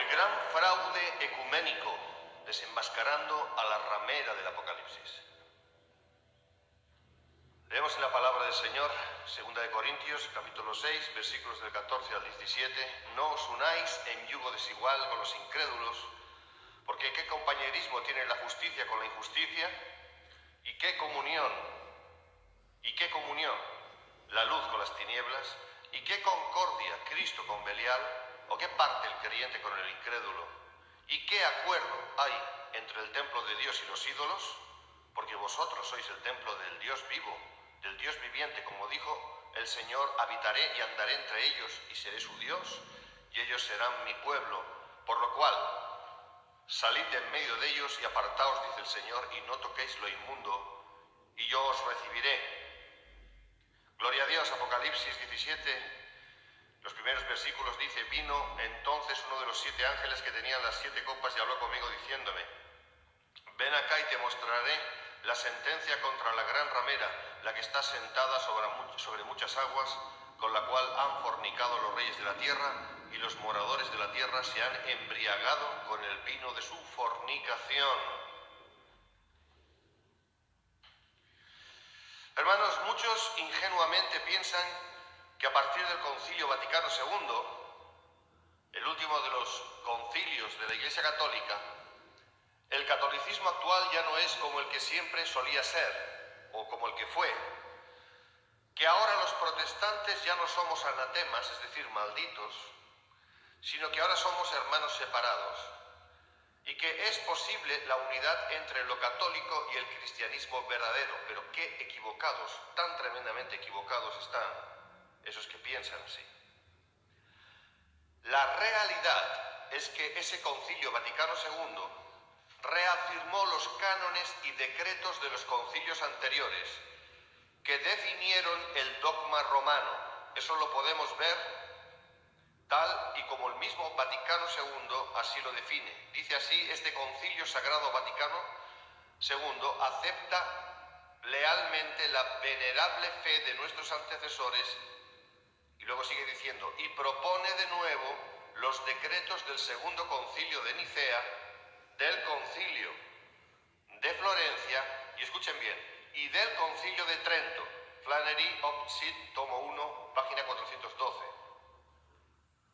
El gran fraude ecuménico, desenmascarando a la ramera del Apocalipsis. Leemos en la palabra del Señor, 2 Corintios, capítulo 6, versículos del 14 al 17. No os unáis en yugo desigual con los incrédulos, porque ¿qué compañerismo tiene la justicia con la injusticia? ¿Y qué comunión? La luz con las tinieblas. ¿Y qué concordia Cristo con Belial? ¿O qué parte el creyente con el incrédulo? ¿Y qué acuerdo hay entre el templo de Dios y los ídolos? Porque vosotros sois el templo del Dios vivo, del Dios viviente, como dijo el Señor: habitaré y andaré entre ellos y seré su Dios, y ellos serán mi pueblo. Por lo cual, salid de en medio de ellos y apartaos, dice el Señor, y no toquéis lo inmundo, y yo os recibiré. Gloria a Dios. Apocalipsis 17, los primeros versículos dice: vino entonces uno de los 7 ángeles que tenían las 7 copas y habló conmigo diciéndome: ven acá y te mostraré la sentencia contra la gran ramera, la que está sentada sobre muchas aguas, con la cual han fornicado los reyes de la tierra, y los moradores de la tierra se han embriagado con el vino de su fornicación. Hermanos, muchos ingenuamente piensan que a partir del Concilio Vaticano II, el último de los concilios de la Iglesia Católica, el catolicismo actual ya no es como el que siempre solía ser, o como el que fue, que ahora los protestantes ya no somos anatemas, es decir, malditos, sino que ahora somos hermanos separados, y que es posible la unidad entre lo católico y el cristianismo verdadero. Pero qué equivocados, tan tremendamente equivocados están esos que piensan así. La realidad es que ese Concilio Vaticano II reafirmó los cánones y decretos de los concilios anteriores, que definieron el dogma romano. Eso lo podemos ver tal y como el mismo Vaticano II así lo define. Dice así: este Concilio Sagrado Vaticano II acepta lealmente la venerable fe de nuestros antecesores, y luego sigue diciendo, y propone de nuevo los decretos del Segundo Concilio de Nicea, del Concilio de Florencia, y escuchen bien, y del Concilio de Trento, Flannery Opsit, tomo 1, página 412.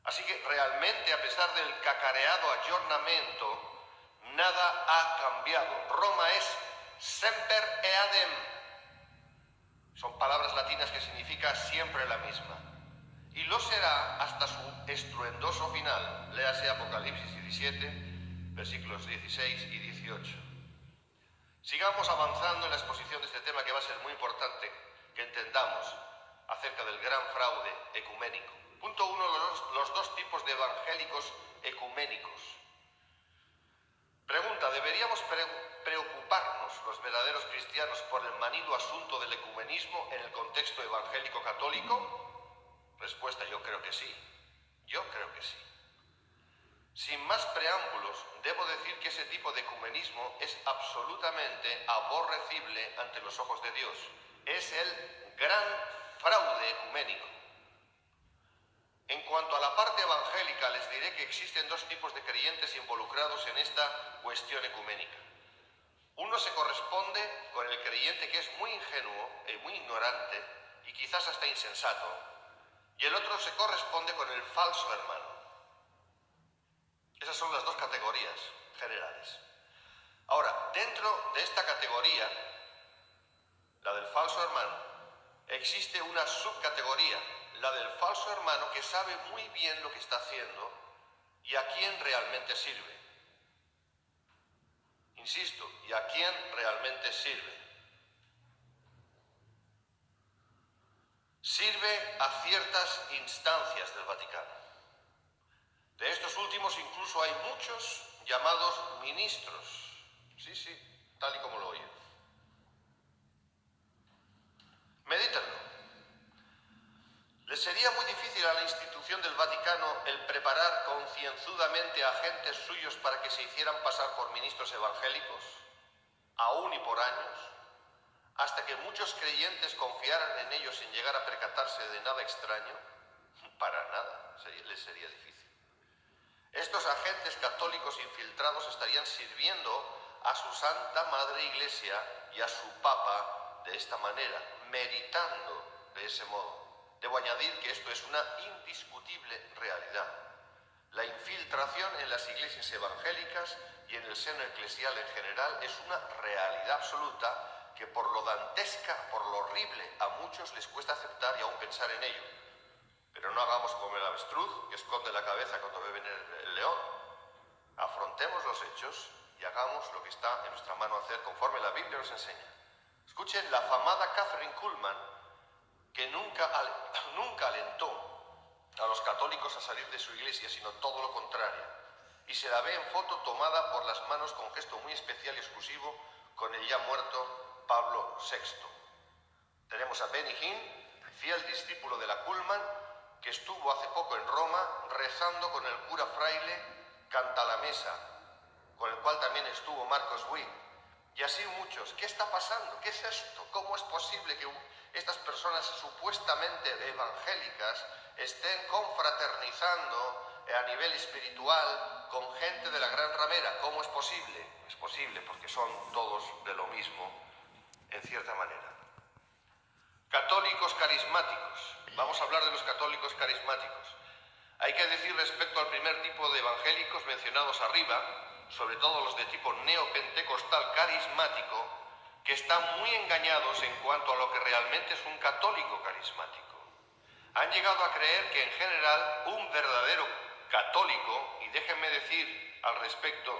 Así que realmente, a pesar del cacareado aggiornamento, nada ha cambiado. Roma es semper eadem. Son palabras latinas que significa siempre la misma. Y lo será hasta su estruendoso final. Léase Apocalipsis 17, versículos 16 y 18. Sigamos avanzando en la exposición de este tema, que va a ser muy importante que entendamos acerca del gran fraude ecuménico. Punto 1. Los 2 tipos de evangélicos ecuménicos. Pregunta: ¿deberíamos preocuparnos los verdaderos cristianos por el manido asunto del ecumenismo en el contexto evangélico católico? Respuesta: yo creo que sí. Yo creo que sí. Sin más preámbulos, debo decir que ese tipo de ecumenismo es absolutamente aborrecible ante los ojos de Dios. Es el gran fraude ecuménico. En cuanto a la parte evangélica, les diré que existen 2 tipos de creyentes involucrados en esta cuestión ecuménica. Uno se corresponde con el creyente que es muy ingenuo y muy ignorante, y quizás hasta insensato, y el otro se corresponde con el falso hermano. Esas son las 2 categorías generales. Ahora, dentro de esta categoría, la del falso hermano, existe una subcategoría, la del falso hermano, que sabe muy bien lo que está haciendo y a quién realmente sirve. Insisto, ¿y a quién realmente sirve? Sirve a ciertas instancias del Vaticano. De estos últimos incluso hay muchos llamados ministros. Sí, tal y como lo oyen. Medítenlo. ¿Les sería muy difícil a la institución del Vaticano el preparar concienzudamente a agentes suyos para que se hicieran pasar por ministros evangélicos, aún y por años, hasta que muchos creyentes confiaran en ellos sin llegar a percatarse de nada extraño? Para nada les sería difícil. Estos agentes católicos infiltrados estarían sirviendo a su Santa Madre Iglesia y a su Papa de esta manera, meritando de ese modo. Debo añadir que esto es una indiscutible realidad. La infiltración en las iglesias evangélicas y en el seno eclesial en general es una realidad absoluta que por lo dantesca, por lo horrible, a muchos les cuesta aceptar y aún pensar en ello. Pero no hagamos como el avestruz que esconde la cabeza cuando ve venir el león. Afrontemos los hechos y hagamos lo que está en nuestra mano hacer conforme la Biblia nos enseña. Escuchen la afamada Kathryn Kuhlman, que nunca alentó a los católicos a salir de su iglesia, sino todo lo contrario. Y se la ve en foto tomada por las manos con gesto muy especial y exclusivo con el ya muerto Pablo VI. Tenemos a Benny Hinn, fiel discípulo de la Kuhlman, que estuvo hace poco en Roma rezando con el cura fraile Cantalamessa, con el cual también estuvo Marcos Witt. Y así muchos. ¿Qué está pasando? ¿Qué es esto? ¿Cómo es posible que estas personas supuestamente evangélicas estén confraternizando a nivel espiritual con gente de la Gran Ramera? ¿Cómo es posible? Es posible porque son todos de lo mismo, en cierta manera. Católicos carismáticos. Vamos a hablar de los católicos carismáticos. Hay que decir respecto al primer tipo de evangélicos mencionados arriba, sobre todo los de tipo neopentecostal carismático, que están muy engañados en cuanto a lo que realmente es un católico carismático. Han llegado a creer que en general un verdadero católico, y déjenme decir al respecto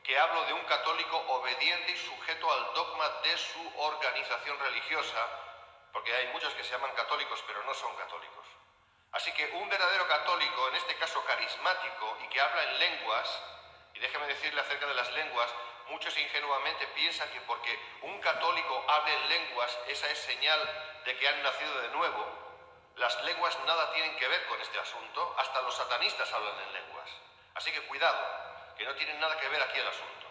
que hablo de un católico obediente y sujeto al dogma de su organización religiosa, porque hay muchos que se llaman católicos pero no son católicos. Así que un verdadero católico, en este caso carismático, y que habla en lenguas, y déjeme decirle acerca de las lenguas, muchos ingenuamente piensan que porque un católico hable en lenguas, esa es señal de que han nacido de nuevo. Las lenguas nada tienen que ver con este asunto, hasta los satanistas hablan en lenguas. Así que cuidado, que no tienen nada que ver aquí el asunto.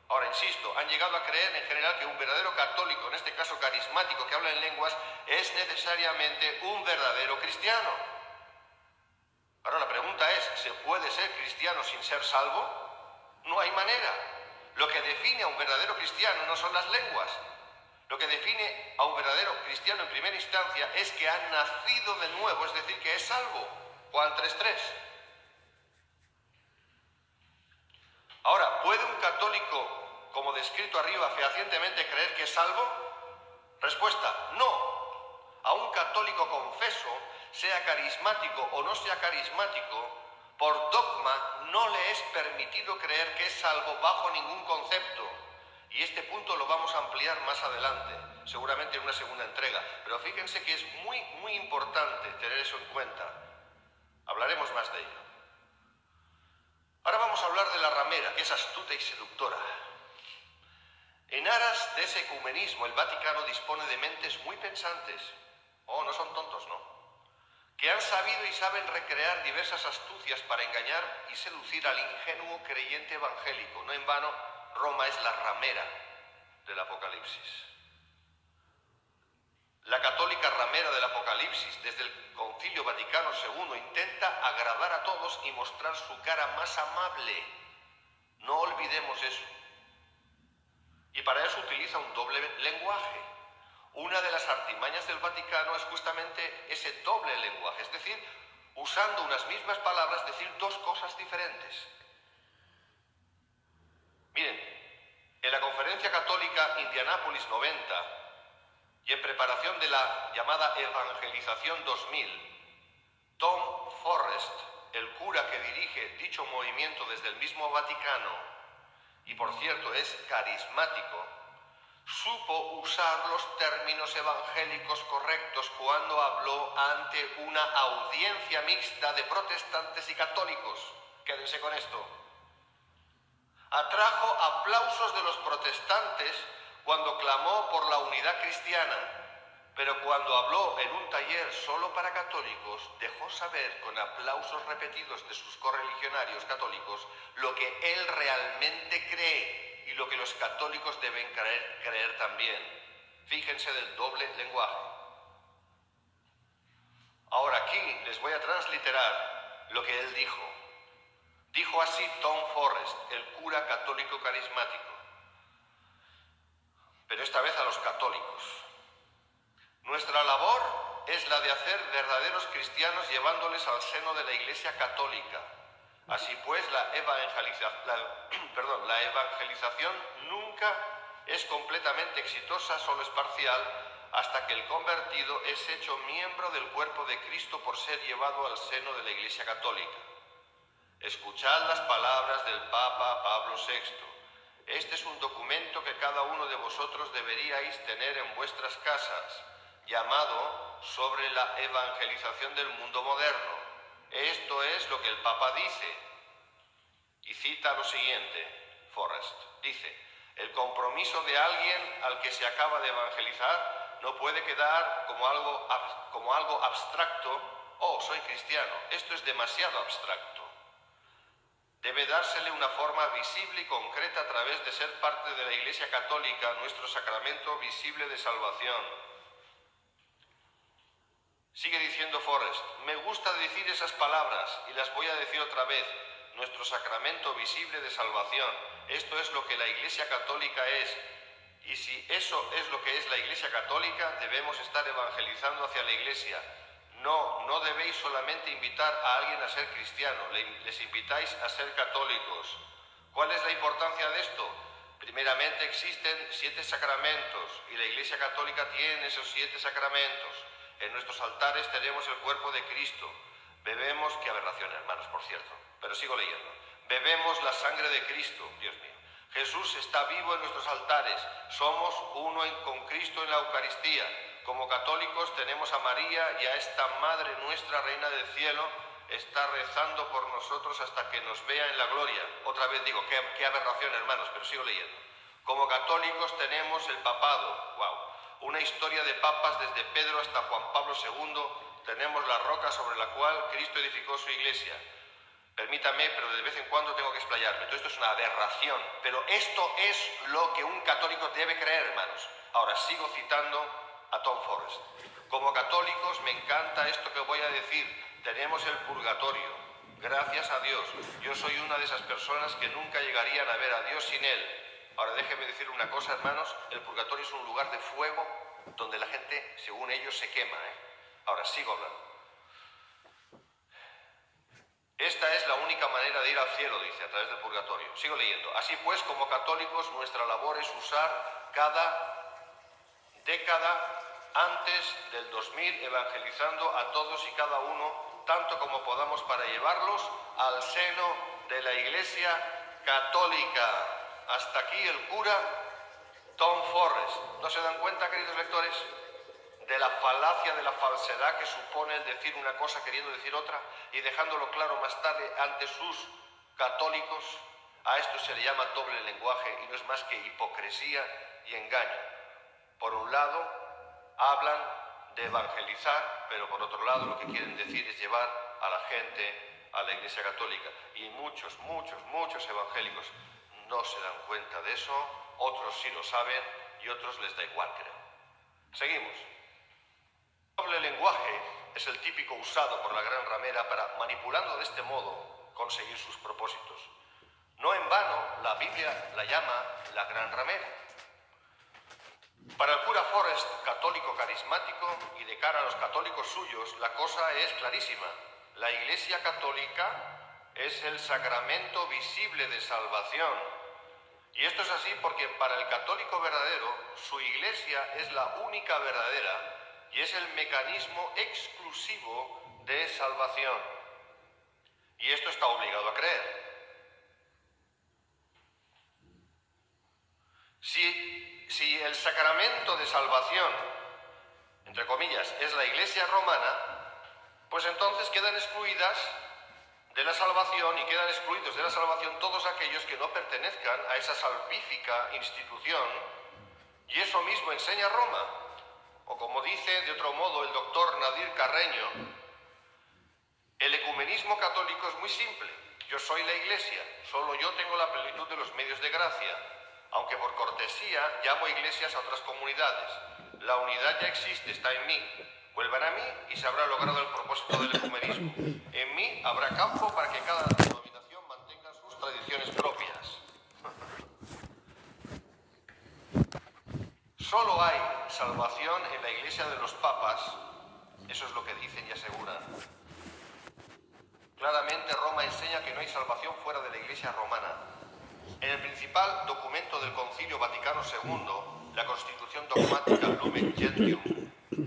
Ahora, insisto, han llegado a creer en general que un verdadero católico, en este caso carismático, que habla en lenguas, es necesariamente un verdadero cristiano. Ahora la pregunta es, ¿se puede ser cristiano sin ser salvo? No hay manera. Lo que define a un verdadero cristiano no son las lenguas. Lo que define a un verdadero cristiano en primera instancia es que ha nacido de nuevo, es decir, que es salvo. Juan 3:3. Ahora, ¿puede un católico, como descrito arriba, fehacientemente creer que es salvo? Respuesta, no. A un católico confeso, sea carismático o no sea carismático, por dogma no le es permitido creer que es salvo bajo ningún concepto. Y este punto lo vamos a ampliar más adelante, seguramente en una segunda entrega. Pero fíjense que es muy importante tener eso en cuenta. Hablaremos más de ello. Ahora vamos a hablar de la ramera, que es astuta y seductora. En aras de ese ecumenismo, el Vaticano dispone de mentes muy pensantes. Oh, no son tontos, no. Que han sabido y saben recrear diversas astucias para engañar y seducir al ingenuo creyente evangélico. No en vano, Roma es la ramera del Apocalipsis. La católica ramera del Apocalipsis, desde el Concilio Vaticano II, intenta agradar a todos y mostrar su cara más amable. No olvidemos eso. Y para eso utiliza un doble lenguaje. Una de las artimañas del Vaticano es justamente ese doble lenguaje, es decir, usando unas mismas palabras, decir dos cosas diferentes. Miren, en la Conferencia Católica Indianápolis 90 y en preparación de la llamada Evangelización 2000, Tom Forrest, el cura que dirige dicho movimiento desde el mismo Vaticano, y por cierto es carismático, supo usar los términos evangélicos correctos cuando habló ante una audiencia mixta de protestantes y católicos. Quédense con esto. Atrajo aplausos de los protestantes cuando clamó por la unidad cristiana, pero cuando habló en un taller solo para católicos, dejó saber con aplausos repetidos de sus correligionarios católicos lo que él realmente cree y lo que los católicos deben creer también. Fíjense del doble lenguaje. Ahora aquí les voy a transliterar lo que él dijo. Dijo así Tom Forrest, el cura católico carismático, pero esta vez a los católicos. Nuestra labor es la de hacer verdaderos cristianos llevándoles al seno de la Iglesia católica. Así pues, la evangelización nunca es completamente exitosa, solo es parcial, hasta que el convertido es hecho miembro del cuerpo de Cristo por ser llevado al seno de la Iglesia católica. Escuchad las palabras del Papa Pablo VI. Este es un documento que cada uno de vosotros deberíais tener en vuestras casas, llamado Sobre la evangelización del mundo moderno. Esto es lo que el Papa dice. Y cita lo siguiente, Forrest. Dice, el compromiso de alguien al que se acaba de evangelizar no puede quedar como algo abstracto. Oh, soy cristiano. Esto es demasiado abstracto. Debe dársele una forma visible y concreta a través de ser parte de la Iglesia Católica, nuestro sacramento visible de salvación. Sigue diciendo Forrest, me gusta decir esas palabras y las voy a decir otra vez, nuestro sacramento visible de salvación. Esto es lo que la Iglesia Católica es. Y si eso es lo que es la Iglesia Católica, debemos estar evangelizando hacia la Iglesia. No debéis solamente invitar a alguien a ser cristiano, les invitáis a ser católicos. ¿Cuál es la importancia de esto? Primeramente existen 7 sacramentos y la Iglesia Católica tiene esos 7 sacramentos. En nuestros altares tenemos el cuerpo de Cristo. Bebemos, qué aberración, hermanos, por cierto, pero sigo leyendo. Bebemos la sangre de Cristo, Dios mío. Jesús está vivo en nuestros altares. Somos uno con Cristo en la Eucaristía. Como católicos tenemos a María y a esta Madre nuestra, Reina del Cielo, está rezando por nosotros hasta que nos vea en la gloria. Otra vez digo, qué aberración, hermanos, pero sigo leyendo. Como católicos tenemos el papado. ¡Wow! Una historia de papas desde Pedro hasta Juan Pablo II. Tenemos la roca sobre la cual Cristo edificó su iglesia. Permítame, pero de vez en cuando tengo que explayarme. Todo esto es una aberración, pero esto es lo que un católico debe creer, hermanos. Ahora sigo citando a Tom Forrest. Como católicos me encanta esto que voy a decir. Tenemos el purgatorio. Gracias a Dios. Yo soy una de esas personas que nunca llegarían a ver a Dios sin Él. Ahora déjenme decir una cosa, hermanos. El purgatorio es un lugar de fuego donde la gente, según ellos, se quema. Ahora sigo hablando. Esta es la única manera de ir al cielo, dice, a través del purgatorio. Sigo leyendo. Así pues, como católicos, nuestra labor es usar cada década antes del 2000, evangelizando a todos y cada uno, tanto como podamos, para llevarlos al seno de la Iglesia Católica. Hasta aquí el cura Tom Forrest. ¿No se dan cuenta, queridos lectores, de la falacia, de la falsedad que supone el decir una cosa queriendo decir otra y dejándolo claro más tarde ante sus católicos? A esto se le llama doble lenguaje y no es más que hipocresía y engaño. Por un lado, hablan de evangelizar, pero por otro lado lo que quieren decir es llevar a la gente a la Iglesia Católica. Y muchos evangélicos no se dan cuenta de eso, otros sí lo saben y otros les da igual, creo. Seguimos. El doble lenguaje es el típico usado por la Gran Ramera para, manipulando de este modo, conseguir sus propósitos. No en vano, la Biblia la llama la Gran Ramera. Para el cura Forrest, católico carismático, y de cara a los católicos suyos, la cosa es clarísima. La Iglesia Católica es el sacramento visible de salvación. Y esto es así porque para el católico verdadero, su Iglesia es la única verdadera y es el mecanismo exclusivo de salvación. Y esto está obligado a creer. Si el sacramento de salvación, entre comillas, es la Iglesia romana, pues entonces quedan excluidas de la salvación y quedan excluidos de la salvación todos aquellos que no pertenezcan a esa salvífica institución, y eso mismo enseña Roma. O como dice de otro modo el doctor Nadir Carreño, el ecumenismo católico es muy simple. Yo soy la Iglesia, solo yo tengo la plenitud de los medios de gracia, aunque por cortesía llamo iglesias a otras comunidades. La unidad ya existe, está en mí. Vuelvan a mí y se habrá logrado el propósito del ecumenismo. En mí habrá campo para que cada denominación mantenga Solo hay salvación en la Iglesia de los papas, eso es lo que dicen y aseguran. Claramente Roma enseña que no hay salvación fuera de la Iglesia romana. En el principal documento del Concilio Vaticano II, la Constitución Dogmática Lumen Gentium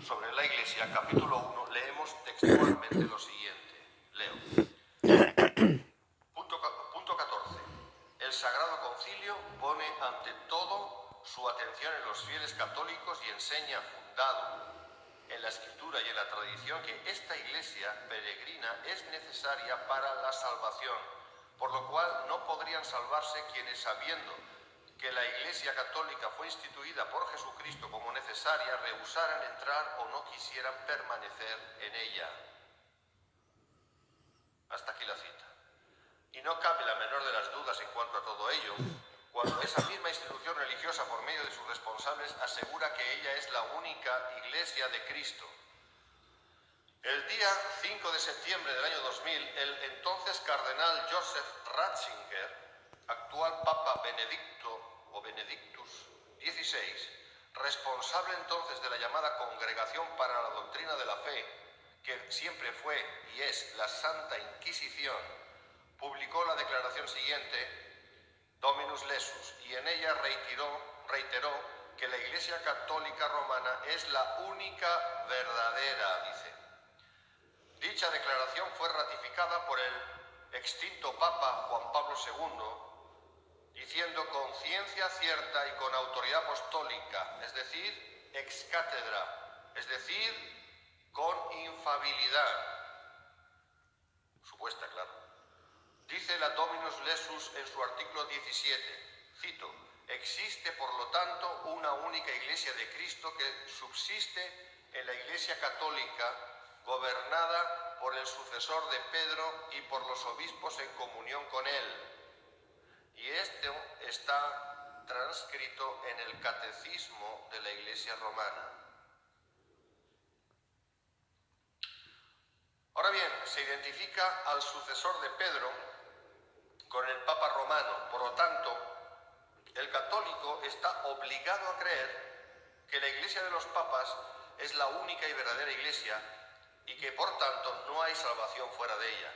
sobre la Iglesia, capítulo 1, leemos textualmente lo siguiente. Leo. Punto 14. El Sagrado Concilio pone ante todo su atención en los fieles católicos y enseña, fundado en la Escritura y en la tradición, que esta Iglesia peregrina es necesaria para la salvación, por lo cual no podrían salvarse quienes, sabiendo que la Iglesia católica fue instituida por Jesucristo como necesaria, rehusaran entrar o no quisieran permanecer en ella. Hasta aquí la cita. Y no cabe la menor de las dudas en cuanto a todo ello, cuando esa misma institución religiosa, por medio de sus responsables, asegura que ella es la única Iglesia de Cristo. El día 5 de septiembre del año 2000, el entonces cardenal Joseph Ratzinger, actual Papa Benedictus XVI, responsable entonces de la llamada Congregación para la Doctrina de la Fe, que siempre fue y es la Santa Inquisición, publicó la declaración siguiente, Dominus Lesus, y en ella reiteró que la Iglesia Católica Romana es la única verdadera, dice. Dicha declaración fue ratificada por el extinto Papa Juan Pablo II, diciendo con ciencia cierta y con autoridad apostólica, es decir, ex cátedra, es decir, con infabilidad, supuesta, claro. Dice la Dominus Lesus en su artículo 17, cito, existe por lo tanto una única Iglesia de Cristo que subsiste en la Iglesia Católica, gobernada por el sucesor de Pedro y por los obispos en comunión con él. Y esto está transcrito en el Catecismo de la Iglesia Romana. Ahora bien, se identifica al sucesor de Pedro con el Papa romano. Por lo tanto, el católico está obligado a creer que la Iglesia de los papas es la única y verdadera Iglesia y que, por tanto, no hay salvación fuera de ella.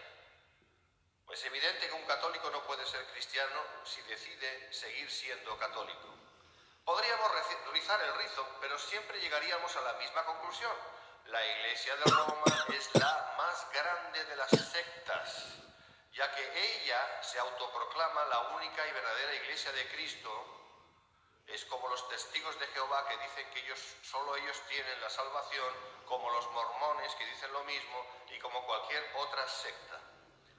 Pues es evidente que un católico no puede ser cristiano si decide seguir siendo católico. Podríamos rizar el rizo, pero siempre llegaríamos a la misma conclusión. La Iglesia de Roma es la más grande de las sectas, ya que ella se autoproclama la única y verdadera Iglesia de Cristo. Es como los testigos de Jehová, que dicen que solo ellos tienen la salvación, como los mormones, que dicen lo mismo, y como cualquier otra secta.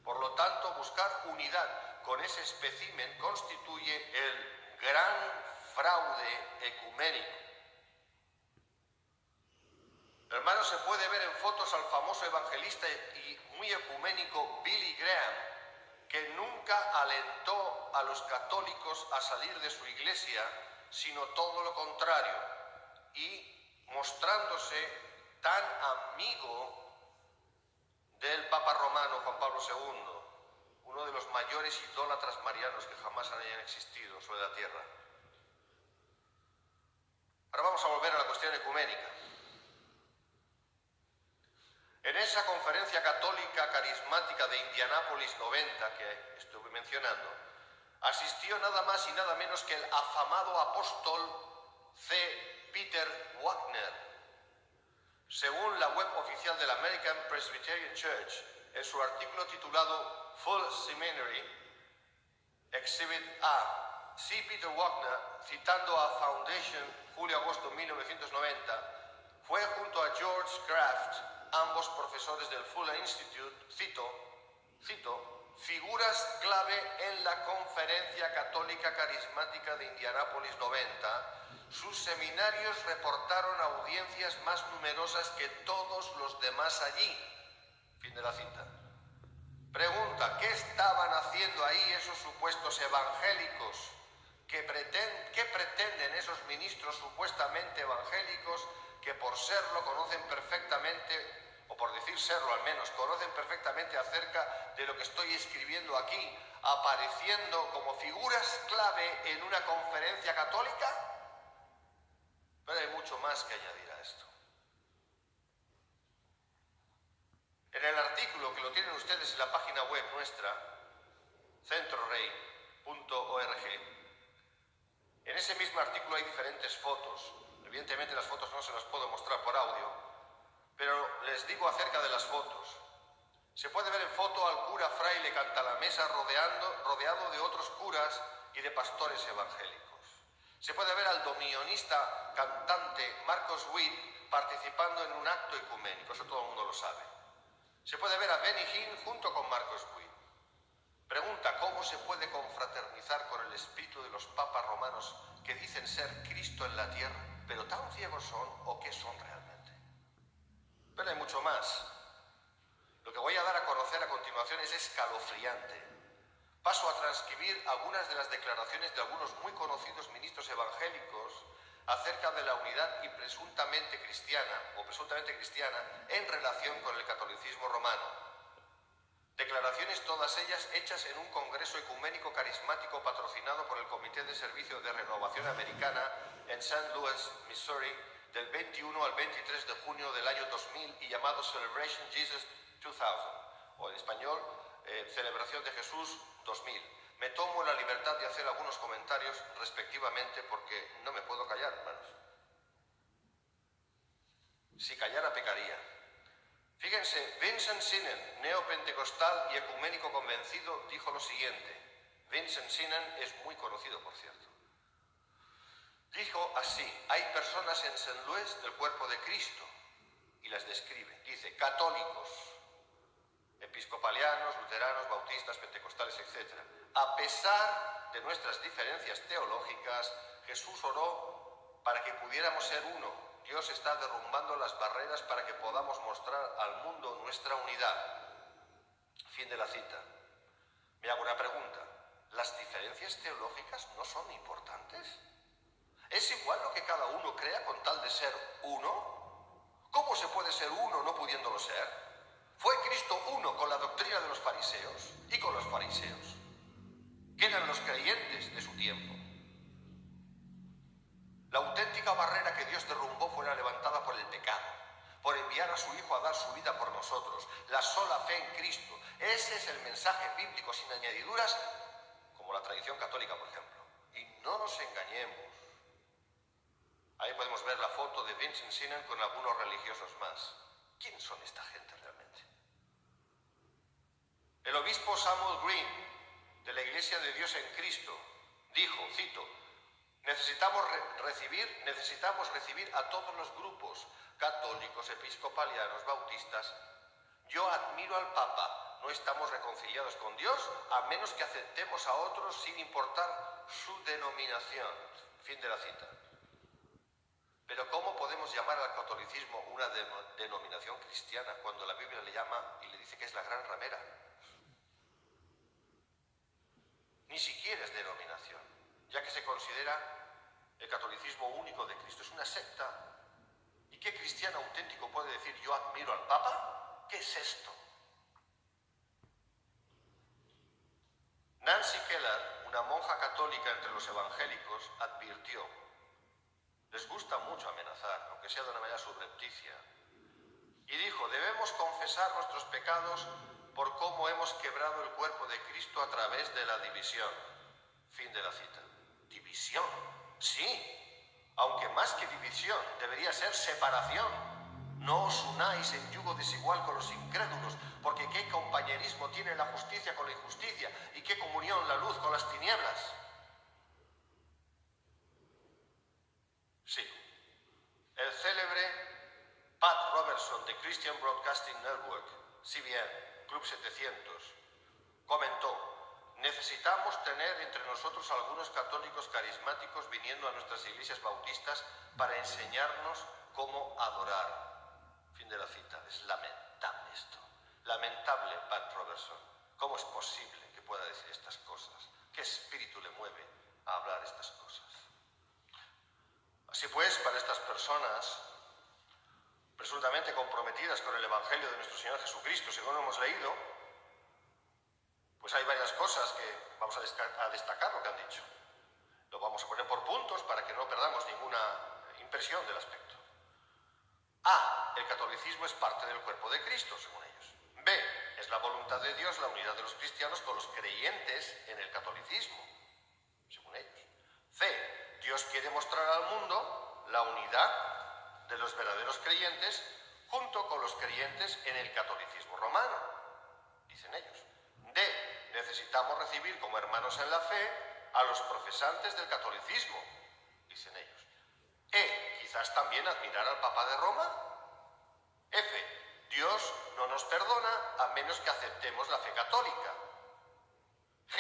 Por lo tanto, buscar unidad con ese espécimen constituye el gran fraude ecuménico. Hermanos, se puede ver en fotos al famoso evangelista y muy ecuménico Billy Graham, que nunca alentó a los católicos a salir de su iglesia, sino todo lo contrario, y mostrándose tan amigo del Papa romano Juan Pablo II, uno de los mayores idólatras marianos que jamás hayan existido sobre la tierra. Ahora vamos a volver a la cuestión ecuménica. En esa conferencia católica carismática de Indianápolis 90 que estuve mencionando, asistió nada más y nada menos que el afamado apóstol C. Peter Wagner. Según la web oficial de la American Presbyterian Church, en su artículo titulado Full Seminary, Exhibit A, C. Peter Wagner, citando a Foundation, julio-agosto 1990, fue junto a George Kraft, ambos profesores del Fuller Institute, cito, figuras clave en la Conferencia Católica Carismática de Indianápolis 90, sus seminarios reportaron audiencias más numerosas que todos los demás allí. Fin de la cita. Pregunta, ¿qué estaban haciendo ahí esos supuestos evangélicos? ¿Qué pretenden esos ministros supuestamente evangélicos que por serlo conocen perfectamente, o por decir serlo al menos, conocen perfectamente acerca de lo que estoy escribiendo aquí, apareciendo como figuras clave en una conferencia católica? Pero hay mucho más que añadir a esto. En el artículo, que lo tienen ustedes en la página web nuestra, centrorey.org, en ese mismo artículo hay diferentes fotos. Evidentemente las fotos no se las puedo mostrar por audio, pero les digo acerca de las fotos. Se puede ver en foto al cura fraile Cantalamessa rodeado de otros curas y de pastores evangélicos. Se puede ver al domionista cantante Marcos Witt participando en un acto ecuménico, eso todo el mundo lo sabe. Se puede ver a Benny Hinn junto con Marcos Witt. Pregunta, ¿cómo se puede confraternizar con el espíritu de los papas romanos que dicen ser Cristo en la tierra, pero tan ciegos son o qué son realmente? Pero hay mucho más. Lo que voy a dar a conocer a continuación es escalofriante. Paso a transcribir algunas de las declaraciones de algunos muy conocidos ministros evangélicos acerca de la unidad y presuntamente cristiana en relación con el catolicismo romano. Declaraciones todas ellas hechas en un congreso ecuménico carismático patrocinado por el Comité de Servicio de Renovación Americana en St. Louis, Missouri, del 21 al 23 de junio del año 2000 y llamado Celebration Jesus 2000, o en español, Celebración de Jesús 2000. Me tomo la libertad de hacer algunos comentarios respectivamente porque no me puedo callar, hermanos. Si callara pecaría. Fíjense, Vincent Sinnen, neopentecostal y ecuménico convencido, dijo lo siguiente. Vincent Sinnen es muy conocido, por cierto. Dijo así, hay personas en St. Louis del cuerpo de Cristo, y las describe. Dice, católicos, episcopalianos, luteranos, bautistas, pentecostales, etc. A pesar de nuestras diferencias teológicas, Jesús oró para que pudiéramos ser uno. Dios está derrumbando las barreras para que podamos mostrar al mundo nuestra unidad. Fin de la cita. Me hago una pregunta. ¿Las diferencias teológicas no son importantes? ¿Es igual lo que cada uno crea con tal de ser uno? ¿Cómo se puede ser uno no pudiéndolo ser? ¿Fue Cristo uno con la doctrina de los fariseos y con los fariseos, que eran los creyentes de su tiempo? La auténtica barrera que Dios derrumbó fue la levantada por el pecado, por enviar a su Hijo a dar su vida por nosotros, la sola fe en Cristo. Ese es el mensaje bíblico sin añadiduras, como la tradición católica, por ejemplo. Y no nos engañemos. Ahí podemos ver la foto de Vincent Sinnen con algunos religiosos más. ¿Quién son esta gente realmente? El obispo Samuel Green, de la Iglesia de Dios en Cristo, dijo, cito, necesitamos recibir a todos los grupos, católicos, episcopalianos, bautistas. Yo admiro al Papa, no estamos reconciliados con Dios a menos que aceptemos a otros sin importar su denominación. Fin de la cita. Pero ¿cómo podemos llamar al catolicismo una denominación cristiana cuando la Biblia le llama y le dice que es la gran ramera? Ni siquiera es denominación, ya que se considera el catolicismo único de Cristo. Es una secta. ¿Y qué cristiano auténtico puede decir yo admiro al Papa? ¿Qué es esto? Nancy Keller, una monja católica entre los evangélicos, advirtió: les gusta mucho amenazar, aunque sea de una manera subrepticia. Y dijo, debemos confesar nuestros pecados por cómo hemos quebrado el cuerpo de Cristo a través de la división. Fin de la cita. ¿División? Sí, aunque más que división, debería ser separación. No os unáis en yugo desigual con los incrédulos, porque qué compañerismo tiene la justicia con la injusticia y qué comunión la luz con las tinieblas. Sí, el célebre Pat Robertson de Christian Broadcasting Network, CBN, Club 700, comentó: necesitamos tener entre nosotros algunos católicos carismáticos viniendo a nuestras iglesias bautistas para enseñarnos cómo adorar. Fin de la cita. Es lamentable esto. Lamentable, Pat Robertson. ¿Cómo es posible que pueda decir estas cosas? ¿Qué espíritu le mueve a hablar estas cosas? Así pues, para estas personas presuntamente comprometidas con el Evangelio de nuestro Señor Jesucristo, según hemos leído, pues hay varias cosas que vamos a destacar lo que han dicho. Lo vamos a poner por puntos para que no perdamos ninguna impresión del aspecto. A. El catolicismo es parte del cuerpo de Cristo, según ellos. B. Es la voluntad de Dios la unidad de los cristianos con los creyentes en el catolicismo, según ellos. C. Dios quiere mostrar al mundo la unidad de los verdaderos creyentes junto con los creyentes en el catolicismo romano, dicen ellos. D. Necesitamos recibir como hermanos en la fe a los profesantes del catolicismo, dicen ellos. E. Quizás también admirar al Papa de Roma. F. Dios no nos perdona a menos que aceptemos la fe católica. G.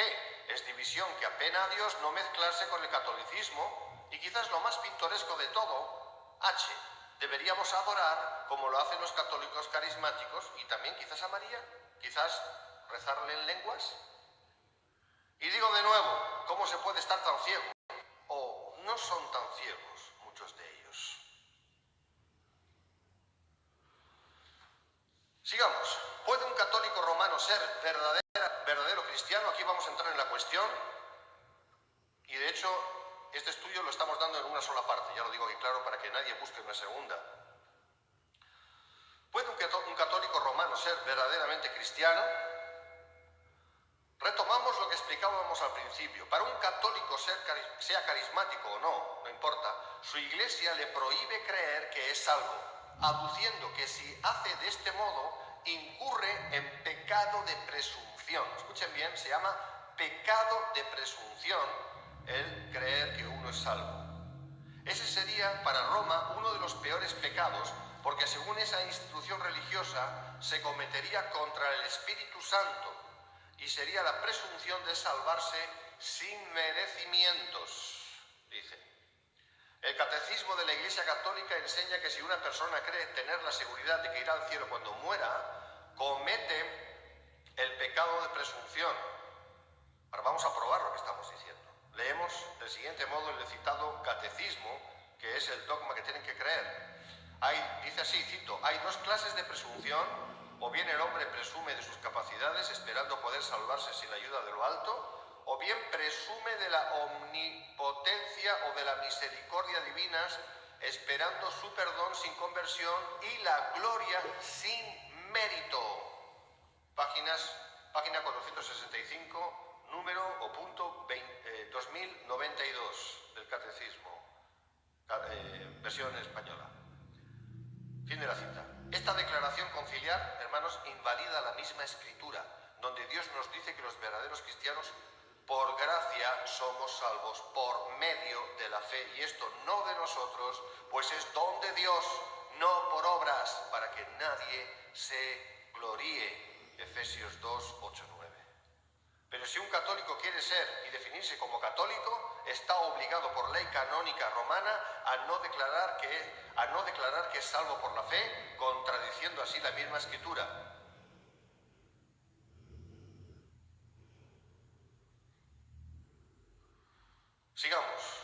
Es división que apena a Dios no mezclarse con el catolicismo. Y quizás lo más pintoresco de todo, H. Deberíamos adorar como lo hacen los católicos carismáticos y también quizás a María, quizás rezarle en lenguas. Y digo de nuevo, ¿cómo se puede estar tan ciego? ¿O no son tan ciegos muchos de ellos? Sigamos. ¿Puede un católico romano ser verdadero cristiano? Aquí vamos a entrar en la cuestión. Y de hecho, este estudio lo estamos dando en una sola parte. Ya lo digo aquí claro para que nadie busque una segunda. ¿Puede un católico romano ser verdaderamente cristiano? Retomamos lo que explicábamos al principio. Para un católico, sea carismático o no, no importa, su iglesia le prohíbe creer que es salvo, aduciendo que si hace de este modo, incurre en pecado de presunción. Escuchen bien, se llama pecado de presunción el creer que uno es salvo. Ese sería para Roma uno de los peores pecados, porque según esa institución religiosa se cometería contra el Espíritu Santo y sería la presunción de salvarse sin merecimientos, dice. El catecismo de la Iglesia Católica enseña que si una persona cree tener la seguridad de que irá al cielo cuando muera, comete el pecado de presunción. Ahora vamos a probar lo que estamos diciendo. Leemos del siguiente modo el citado catecismo, que es el dogma que tienen que creer. Dice así, cito, hay dos clases de presunción, o bien el hombre presume de sus capacidades esperando poder salvarse sin la ayuda de lo alto, o bien presume de la omnipotencia o de la misericordia divinas esperando su perdón sin conversión y la gloria sin mérito. Página 465, número o punto 2092 del Catecismo, versión española. Fin de la cita. Esta declaración conciliar, hermanos, invalida la misma Escritura, donde Dios nos dice que los verdaderos cristianos por gracia somos salvos por medio de la fe, y esto no de nosotros, pues es don de Dios, no por obras, para que nadie se gloríe. Efesios 2, 8, 9. Pero si un católico quiere ser y definirse como católico, está obligado por ley canónica romana a no declarar que es salvo por la fe, contradiciendo así la misma Escritura. Sigamos.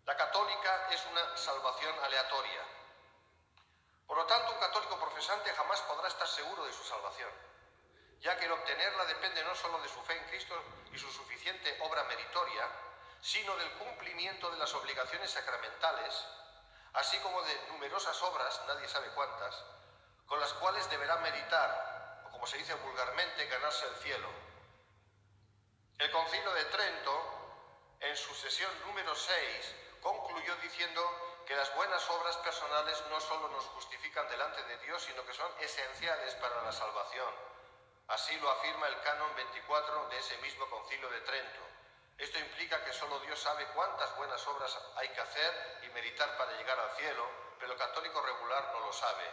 La católica es una salvación aleatoria. Por lo tanto, un católico profesante jamás podrá estar seguro de su salvación, ya que el obtenerla depende no solo de su fe en Cristo y su suficiente obra meritoria, sino del cumplimiento de las obligaciones sacramentales, así como de numerosas obras, nadie sabe cuántas, con las cuales deberá meritar, o como se dice vulgarmente, ganarse el cielo. El Concilio de Trento, en su sesión número 6, concluyó diciendo que las buenas obras personales no solo nos justifican delante de Dios, sino que son esenciales para la salvación. Así lo afirma el Canon 24 de ese mismo Concilio de Trento. Esto implica que solo Dios sabe cuántas buenas obras hay que hacer y meritar para llegar al cielo, pero el católico regular no lo sabe.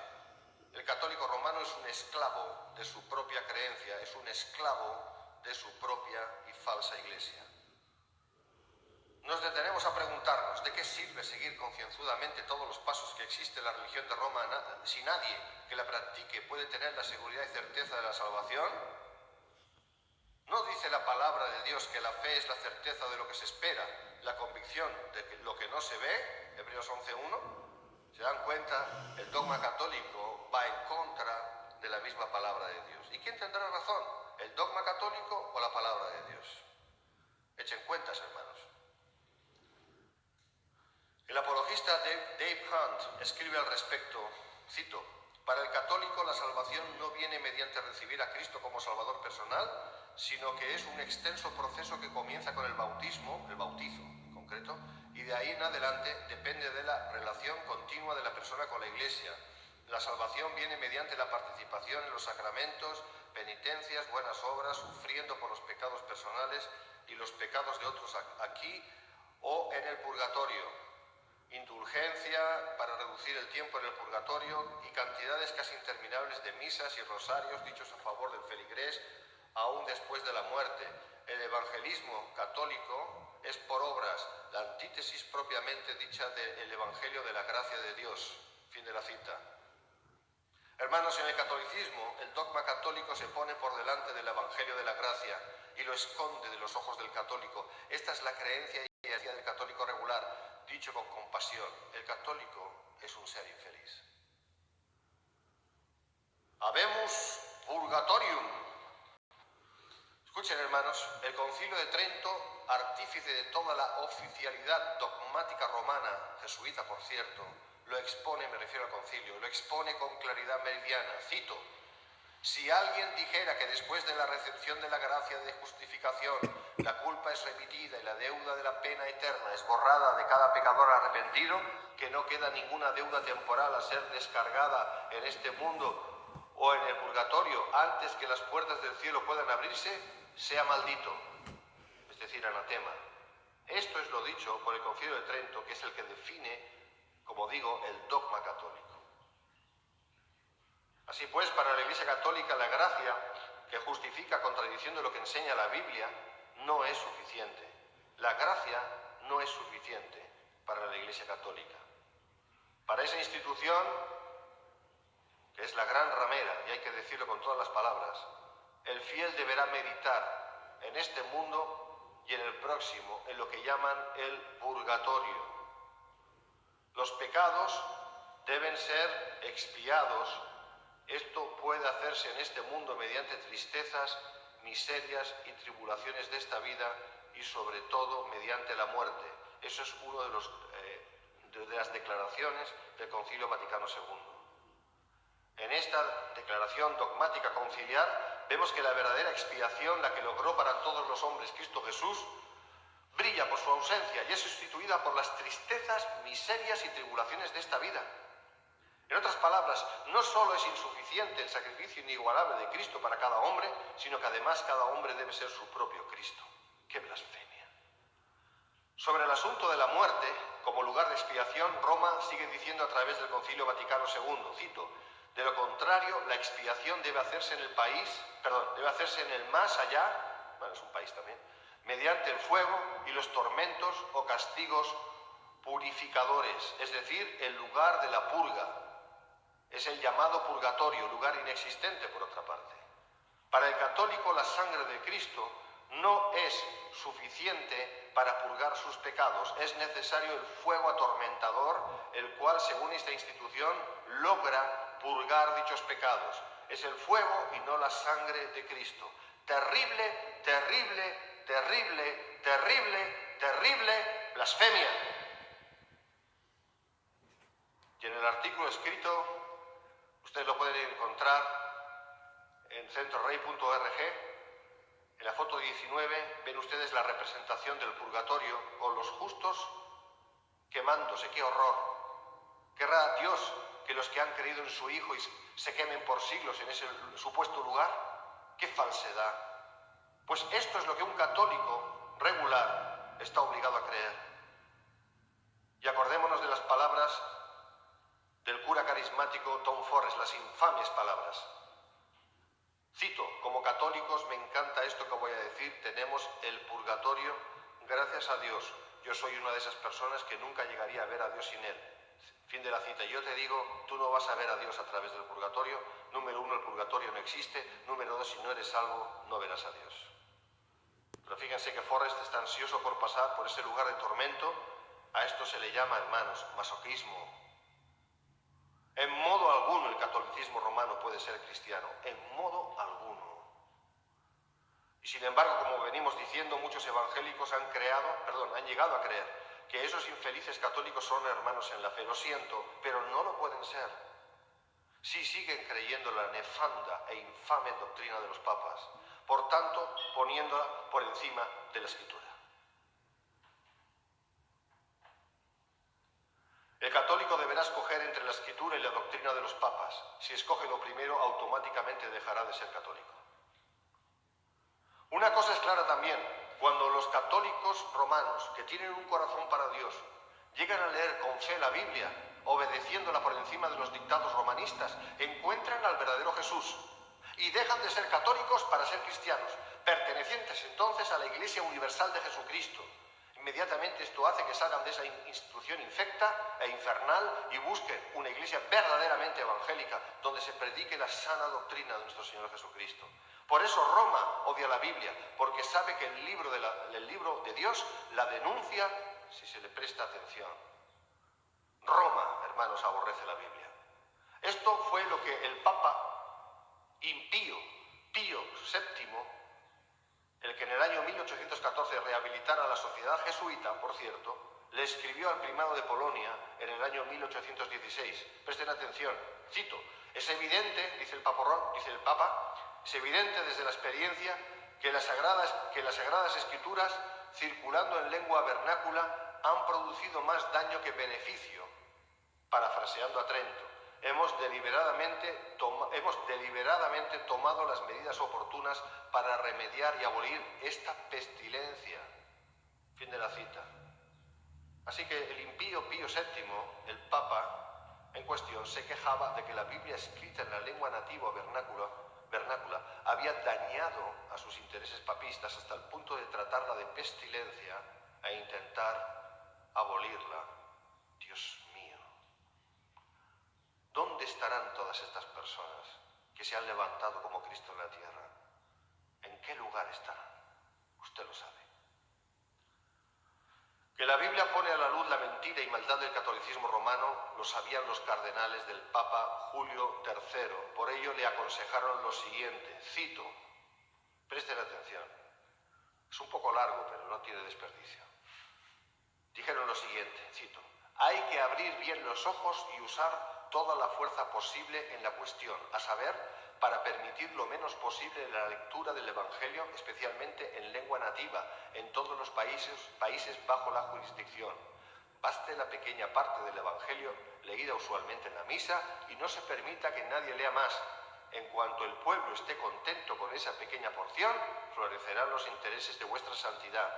El católico romano es un esclavo de su propia creencia, es un esclavo de su propia y falsa iglesia. Nos detenemos a preguntarnos, ¿de qué sirve seguir concienzudamente todos los pasos que existe en la religión de Roma si nadie que la practique puede tener la seguridad y certeza de la salvación? ¿No dice la palabra de Dios que la fe es la certeza de lo que se espera, la convicción de lo que no se ve? Hebreos 11:1. ¿Se dan cuenta? El dogma católico va en contra de la misma palabra de Dios. ¿Y quién tendrá razón? ¿El dogma católico o la palabra de Dios? Echen cuentas, hermanos. El apologista reformista Dave Hunt escribe al respecto, cito: para el católico la salvación no viene mediante recibir a Cristo como Salvador personal, sino que es un extenso proceso que comienza con el bautismo, el bautizo en concreto, y de ahí en adelante depende de la relación continua de la persona con la Iglesia. La salvación viene mediante la participación en los sacramentos, penitencias, buenas obras, sufriendo por los pecados personales y los pecados de otros aquí o en el purgatorio. Indulgencia para reducir el tiempo en el purgatorio y cantidades casi interminables de misas y rosarios dichos a favor del feligrés aún después de la muerte. El evangelismo católico es por obras, la antítesis propiamente dicha del evangelio de la gracia de Dios. Fin de la cita. Hermanos, en el catolicismo, el dogma católico se pone por delante del evangelio de la gracia y lo esconde de los ojos del católico. Esta es la creencia y idea del católico regular, dicho con compasión: el católico es un ser infeliz. Habemus purgatorium. Escuchen, hermanos, el Concilio de Trento, artífice de toda la oficialidad dogmática romana, jesuita por cierto, lo expone, me refiero al concilio, lo expone con claridad meridiana. Cito: si alguien dijera que después de la recepción de la gracia de justificación la culpa es remitida y la deuda de la pena eterna es borrada de cada pecador arrepentido, que no queda ninguna deuda temporal a ser descargada en este mundo o en el purgatorio antes que las puertas del cielo puedan abrirse, sea maldito, es decir, anatema. Esto es lo dicho por el Concilio de Trento, que es el que define, como digo, el dogma católico. Así pues, para la Iglesia Católica, la gracia, que justifica contradiciendo lo que enseña la Biblia, no es suficiente. La gracia no es suficiente para la Iglesia Católica. Para esa institución, que es la gran ramera, y hay que decirlo con todas las palabras, el fiel deberá meditar en este mundo y en el próximo, en lo que llaman el purgatorio. Los pecados deben ser expiados. Esto puede hacerse en este mundo mediante tristezas, miserias y tribulaciones de esta vida y sobre todo mediante la muerte. Eso es uno de las declaraciones del Concilio Vaticano II. En esta declaración dogmática conciliar vemos que la verdadera expiación, la que logró para todos los hombres Cristo Jesús, brilla por su ausencia y es sustituida por las tristezas, miserias y tribulaciones de esta vida. En otras palabras, no solo es insuficiente el sacrificio inigualable de Cristo para cada hombre, sino que además cada hombre debe ser su propio Cristo. ¡Qué blasfemia! Sobre el asunto de la muerte, como lugar de expiación, Roma sigue diciendo a través del Concilio Vaticano II, cito: de lo contrario, la expiación debe hacerse debe hacerse en el más allá, bueno, es un país también, mediante el fuego y los tormentos o castigos purificadores, es decir, el lugar de la purga. Es el llamado purgatorio, lugar inexistente por otra parte. Para el católico, la sangre de Cristo no es suficiente para purgar sus pecados. Es necesario el fuego atormentador, el cual, según esta institución, logra purgar dichos pecados. Es el fuego y no la sangre de Cristo. Terrible, terrible, terrible, terrible, terrible blasfemia. Y en el artículo escrito, ustedes lo pueden encontrar en centrorey.org. En la foto 19 ven ustedes la representación del purgatorio con los justos quemándose. ¡Qué horror! ¿Querrá Dios que los que han creído en su Hijo se quemen por siglos en ese supuesto lugar? ¡Qué falsedad! Pues esto es lo que un católico regular está obligado a creer. Y acordémonos de las palabras del cura carismático Tom Forrest, las infames palabras. Cito: como católicos me encanta esto que voy a decir, tenemos el purgatorio, gracias a Dios. Yo soy una de esas personas que nunca llegaría a ver a Dios sin él. Fin de la cita. Y yo te digo, tú no vas a ver a Dios a través del purgatorio. Número 1, el purgatorio no existe. Número 2, si no eres salvo, no verás a Dios. Pero fíjense que Forrest está ansioso por pasar por ese lugar de tormento. A esto se le llama, hermanos, masoquismo. En modo alguno el catolicismo romano puede ser cristiano, en modo alguno. Y sin embargo, como venimos diciendo, muchos evangélicos han llegado a creer que esos infelices católicos son hermanos en la fe. Lo siento, pero no lo pueden ser si siguen creyendo la nefanda e infame doctrina de los papas, por tanto, poniéndola por encima de la Escritura. El católico deberá escoger entre la Escritura y la doctrina de los papas. Si escoge lo primero, automáticamente dejará de ser católico. Una cosa es clara también: cuando los católicos romanos, que tienen un corazón para Dios, llegan a leer con fe la Biblia, obedeciéndola por encima de los dictados romanistas, encuentran al verdadero Jesús y dejan de ser católicos para ser cristianos, pertenecientes entonces a la Iglesia Universal de Jesucristo. Inmediatamente esto hace que salgan de esa institución infecta e infernal y busquen una iglesia verdaderamente evangélica, donde se predique la sana doctrina de nuestro Señor Jesucristo. Por eso Roma odia la Biblia, porque sabe que el libro de Dios la denuncia si se le presta atención. Roma, hermanos, aborrece la Biblia. Esto fue lo que el Papa impío, Pío VII, el que en el año 1814 rehabilitara a la sociedad jesuita, por cierto, le escribió al primado de Polonia en el año 1816. Presten atención, cito: es evidente, dice el Papa, es evidente desde la experiencia que las sagradas escrituras, circulando en lengua vernácula, han producido más daño que beneficio. Parafraseando a Trento, hemos deliberadamente tomado las medidas oportunas para remediar y abolir esta pestilencia. Fin de la cita. Así que el impío Pío VII, el Papa en cuestión, se quejaba de que la Biblia escrita en la lengua nativa vernácula había dañado a sus intereses papistas hasta el punto de tratarla de pestilencia e intentar abolirla. Dios mío, ¿dónde estarán todas estas personas que se han levantado como Cristo en la tierra? ¿En qué lugar estarán? Usted lo sabe. Que la Biblia pone a la luz la mentira y maldad del catolicismo romano lo sabían los cardenales del Papa Julio III. Por ello le aconsejaron lo siguiente, cito, presten atención, es un poco largo pero no tiene desperdicio. Dijeron lo siguiente, cito: hay que abrir bien los ojos y usar toda la fuerza posible en la cuestión, a saber, para permitir lo menos posible la lectura del Evangelio, especialmente en lengua nativa, en todos los países bajo la jurisdicción. Baste la pequeña parte del Evangelio leída usualmente en la misa y no se permita que nadie lea más. En cuanto el pueblo esté contento con esa pequeña porción, florecerán los intereses de vuestra santidad.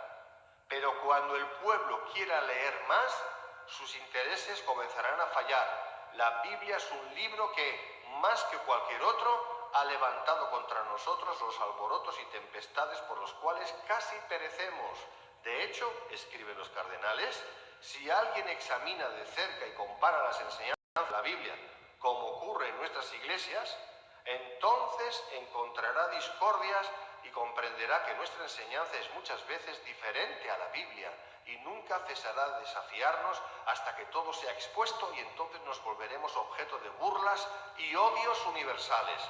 Pero cuando el pueblo quiera leer más, sus intereses comenzarán a fallar. La Biblia es un libro que, más que cualquier otro, ha levantado contra nosotros los alborotos y tempestades por los cuales casi perecemos. De hecho, escriben los cardenales, si alguien examina de cerca y compara las enseñanzas de la Biblia, como ocurre en nuestras iglesias, entonces encontrará discordias y comprenderá que nuestra enseñanza es muchas veces diferente a la Biblia y nunca cesará de desafiarnos hasta que todo sea expuesto y entonces nos volveremos objeto de burlas y odios universales.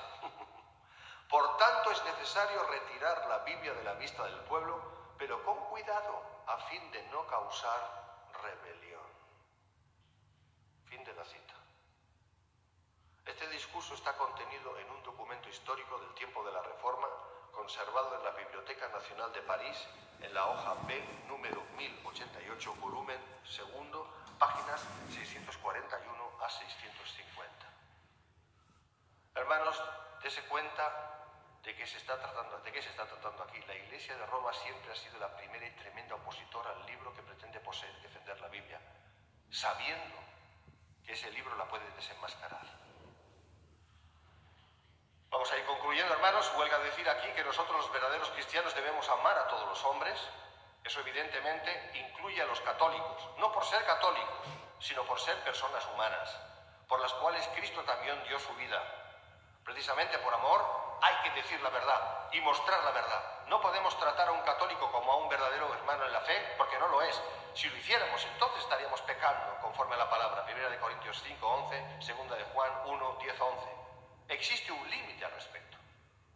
Por tanto, es necesario retirar la Biblia de la vista del pueblo, pero con cuidado, a fin de no causar rebelión. Fin de la cita. Este discurso está contenido en un documento histórico del tiempo de la Reforma, conservado en la Biblioteca Nacional de París, en la hoja B, número 1088, volumen segundo, páginas 641 a 650. Hermanos, dése cuenta de qué se está tratando aquí. La Iglesia de Roma siempre ha sido la primera y tremenda opositora al libro que pretende poseer y defender la Biblia, sabiendo que ese libro la puede desenmascarar. Vamos a ir concluyendo, hermanos. Huelga decir aquí que nosotros los verdaderos cristianos debemos amar a todos los hombres. Eso evidentemente incluye a los católicos, no por ser católicos, sino por ser personas humanas, por las cuales Cristo también dio su vida. Precisamente por amor hay que decir la verdad y mostrar la verdad. No podemos tratar a un católico como a un verdadero hermano en la fe, porque no lo es. Si lo hiciéramos, entonces estaríamos pecando conforme a la palabra. 1 Corintios 5:11, 2 de Juan 1:10-11. Existe un límite al respecto.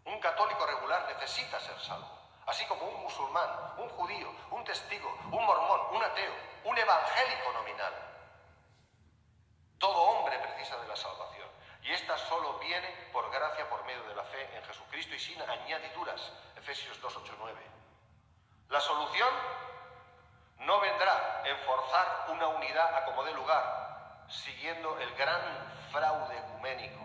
Un católico regular necesita ser salvo. así como un musulmán, un judío, un testigo, un mormón, un ateo, un evangélico nominal. Todo hombre precisa de la salvación, y esta solo viene por gracia por medio de la fe en Jesucristo y sin añadiduras. Efesios 2, 8, 9. La solución no vendrá en forzar una unidad a como dé lugar, siguiendo el gran fraude ecuménico,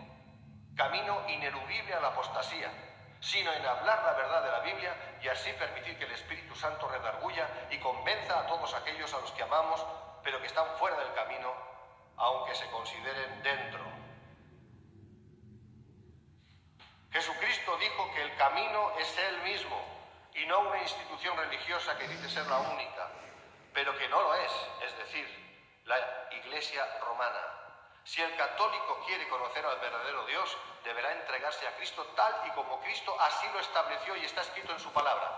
camino ineludible a la apostasía, sino en hablar la verdad de la Biblia y así permitir que el Espíritu Santo redarguya y convenza a todos aquellos a los que amamos, pero que están fuera del camino, aunque se consideren dentro. Jesucristo dijo que el camino es Él mismo y no una institución religiosa que dice ser la única, pero que no lo es decir, la Iglesia romana. Si el católico quiere conocer al verdadero Dios, deberá entregarse a Cristo tal y como Cristo así lo estableció y está escrito en su palabra.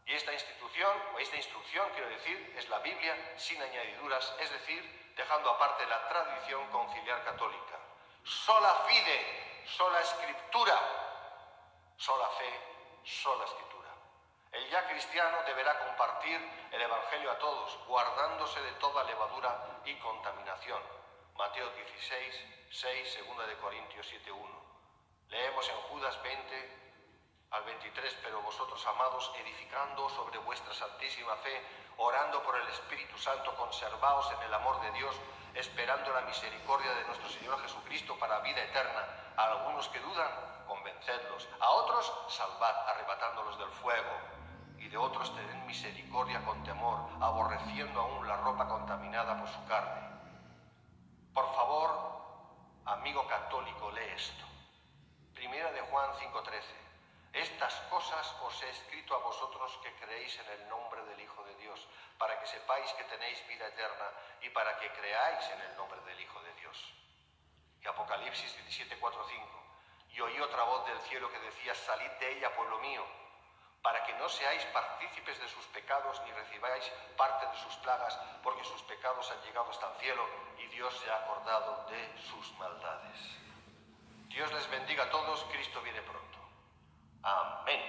Y esta institución, o esta instrucción, quiero decir, es la Biblia sin añadiduras, es decir, dejando aparte la tradición conciliar católica. Sola fide, sola escritura, sola fe, sola escritura. El ya cristiano deberá compartir el Evangelio a todos, guardándose de toda levadura y contaminación. Mateo 16, 6, 2 de Corintios 7, 1. Leemos en Judas 20 al 23, pero vosotros, amados, edificando sobre vuestra santísima fe, orando por el Espíritu Santo, conservaos en el amor de Dios, esperando la misericordia de nuestro Señor Jesucristo para vida eterna. A algunos que dudan, convencedlos. A otros, salvad, arrebatándolos del fuego. Y de otros tened misericordia con temor, aborreciendo aún la ropa contaminada por su carne. Por favor, amigo católico, lee esto. Primera de Juan 5:13. Estas cosas os he escrito a vosotros que creéis en el nombre del Hijo de Dios, para que sepáis que tenéis vida eterna y para que creáis en el nombre del Hijo de Dios. Y Apocalipsis 17, 4, 5. Y oí otra voz del cielo que decía: salid de ella, pueblo mío, para que no seáis partícipes de sus pecados ni recibáis parte de sus plagas, porque sus pecados han llegado hasta el cielo y Dios se ha acordado de sus maldades. Dios les bendiga a todos, Cristo viene pronto. Amén.